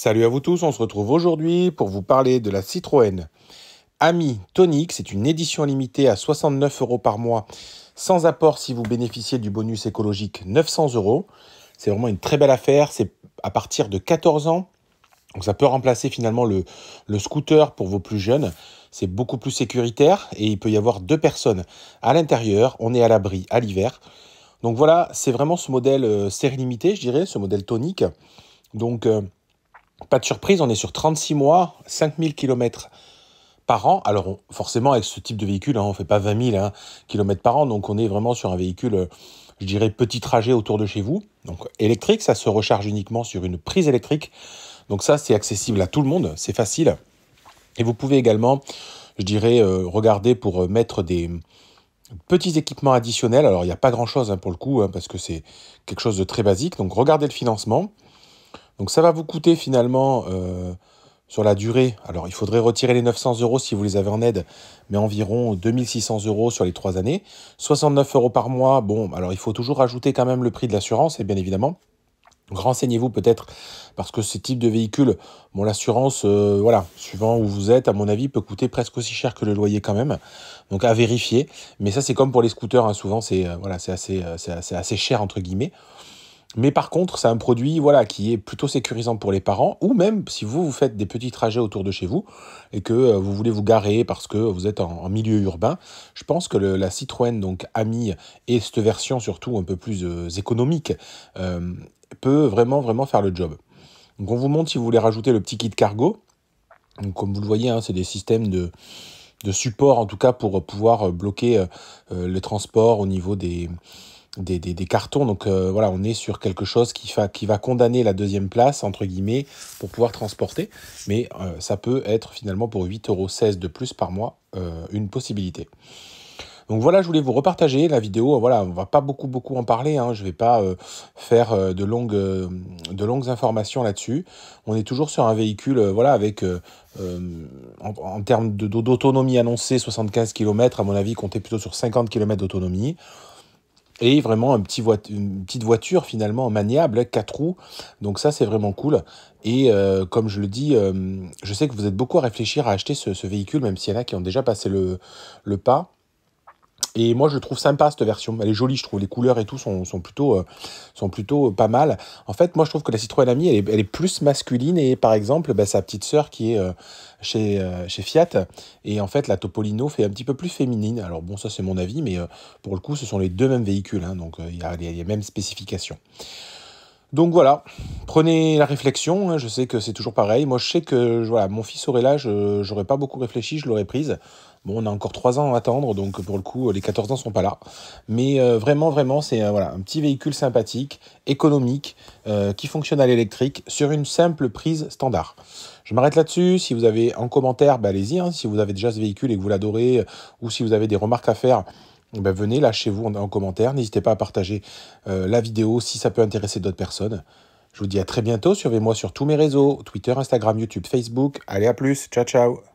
Salut à vous tous, on se retrouve aujourd'hui pour vous parler de la Citroën Ami Tonic. C'est une édition limitée à 69 € par mois, sans apport si vous bénéficiez du bonus écologique 900 €. C'est vraiment une très belle affaire, c'est à partir de 14 ans. Donc ça peut remplacer finalement le scooter pour vos plus jeunes. C'est beaucoup plus sécuritaire et il peut y avoir 2 personnes à l'intérieur. On est à l'abri à l'hiver. Donc voilà, c'est vraiment ce modèle série limitée, je dirais, ce modèle Tonic. Donc pas de surprise, on est sur 36 mois, 5000 km par an. Alors forcément, avec ce type de véhicule, on ne fait pas 20 000 km par an, donc on est vraiment sur un véhicule, je dirais, petit trajet autour de chez vous. Donc électrique, ça se recharge uniquement sur une prise électrique. Donc ça, c'est accessible à tout le monde, c'est facile. Et vous pouvez également, je dirais, regarder pour mettre des petits équipements additionnels. Alors il n'y a pas grand-chose pour le coup, parce que c'est quelque chose de très basique. Donc regardez le financement. Donc ça va vous coûter finalement sur la durée, alors il faudrait retirer les 900 € si vous les avez en aide, mais environ 2600 € sur les 3 années. 69 € par mois, bon, alors il faut toujours rajouter quand même le prix de l'assurance, et bien évidemment. Donc renseignez-vous peut-être, parce que ce type de véhicule, bon l'assurance, voilà, suivant où vous êtes, à mon avis, peut coûter presque aussi cher que le loyer quand même. Donc à vérifier. Mais ça c'est comme pour les scooters, souvent c'est voilà, c'est assez cher entre guillemets. Mais par contre, c'est un produit voilà, qui est plutôt sécurisant pour les parents, ou même si vous faites des petits trajets autour de chez vous et que vous voulez vous garer parce que vous êtes en milieu urbain, je pense que la Citroën donc Ami et cette version surtout un peu plus économique peut vraiment faire le job. Donc on vous montre si vous voulez rajouter le petit kit cargo. Donc, comme vous le voyez, c'est des systèmes de support en tout cas pour pouvoir bloquer les transports au niveau des cartons. Donc voilà, on est sur quelque chose qui va condamner la deuxième place, entre guillemets, pour pouvoir transporter. Mais ça peut être finalement pour 8,16 € de plus par mois une possibilité. Donc voilà, je voulais vous repartager la vidéo. Voilà, on va pas beaucoup en parler. Je vais pas faire de longues informations là-dessus. On est toujours sur un véhicule, voilà, avec en termes d'autonomie annoncée 75 km. À mon avis, comptez plutôt sur 50 km d'autonomie. Et vraiment une petite voiture finalement maniable, 4 roues. Donc ça, c'est vraiment cool. Et comme je le dis, je sais que vous êtes beaucoup à réfléchir à acheter ce véhicule, même s'il y en a qui ont déjà passé le pas. Et moi, je trouve sympa cette version. Elle est jolie, je trouve. Les couleurs et tout sont plutôt pas mal. En fait, moi, je trouve que la Citroën Ami, elle est plus masculine. Et par exemple, sa petite sœur qui est chez Fiat. Et en fait, la Topolino fait un petit peu plus féminine. Alors bon, ça, c'est mon avis. Mais pour le coup, ce sont les deux mêmes véhicules. Donc, il y a les mêmes spécifications. Donc voilà, prenez la réflexion, je sais que c'est toujours pareil. Moi, je sais que voilà, mon fils aurait l'âge, j'aurais pas beaucoup réfléchi, je l'aurais prise. Bon, on a encore 3 ans à attendre, donc pour le coup, les 14 ans sont pas là. Mais vraiment, c'est voilà, un petit véhicule sympathique, économique, qui fonctionne à l'électrique, sur une simple prise standard. Je m'arrête là-dessus. Si vous avez en commentaire, allez-y. Si vous avez déjà ce véhicule et que vous l'adorez, ou si vous avez des remarques à faire, venez, lâchez-vous en commentaire. N'hésitez pas à partager la vidéo si ça peut intéresser d'autres personnes. Je vous dis à très bientôt. Suivez-moi sur tous mes réseaux, Twitter, Instagram, YouTube, Facebook. Allez, à plus. Ciao, ciao.